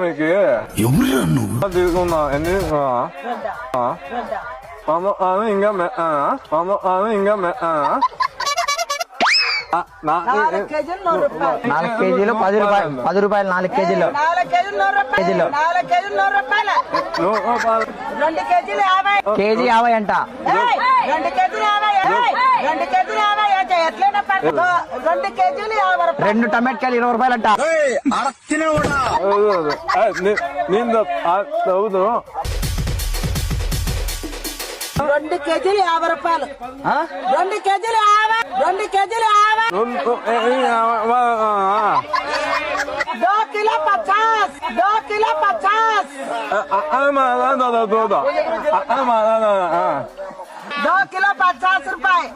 మీకు తీసుకున్నా ఎన్ని ఇంకా ఇంకా 4 కేజీలు 10 రూపాయలు 10 రూపాయలు 4 కేజీలు 4 కేజీలు 100 రూపాయలు 4 కేజీలు 100 రూపాయలు 2 కేజీలు 50 కేజీ 50 అంట 2 కేజీలు 50 2 కేజీలు 50 ఎట్లైనా 2 కేజీలు 50 రూపాయలు 2 టమాటాలు 20 రూపాయలు అంట నేను చదువుతాను 2 కేజీలు 50 రూపాయలు 2 కేజీలు 50 2 కేజీలు 50 2 కిలో 50 2 కిలో 50 2 కిలో 50 రూపాయలు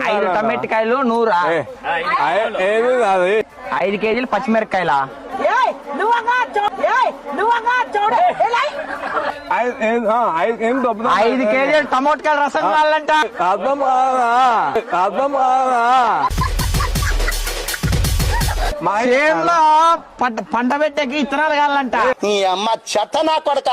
5 టమాటకాయలు 100 5 కేజీలు పచ్చిమిరపకాయలా 5 కేజీలు టమోటకాయలు రసం కావాలంట చేనులో పంట పెట్టేకి ఇత్తనాలు కావాలంట నీ అమ్మ చెత్త నా కొడక